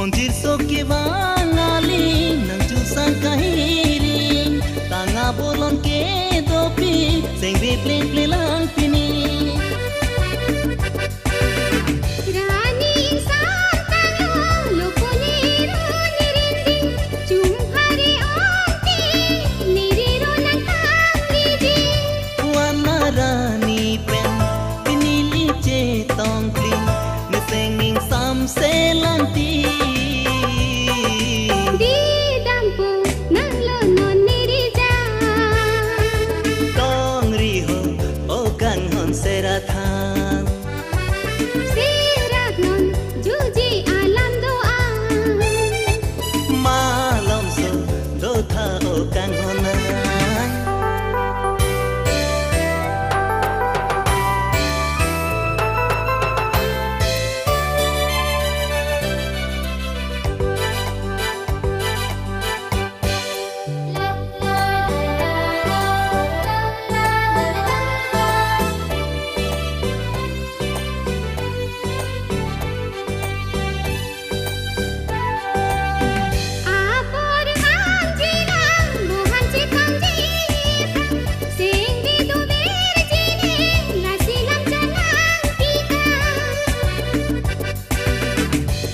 Monjir soki wangali nang jusang kahiri tanga bolon ke dopi sing reple lang pini Rani insan tanga lupuni nirindi jumhari onti niriro nang kangriji wana rani pen pinili che tongli nesenging sam selanti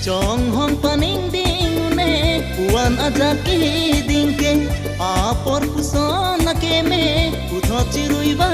Chong hong paning ding ne puan aja ki ding ke apor puson ke me utho chirui ba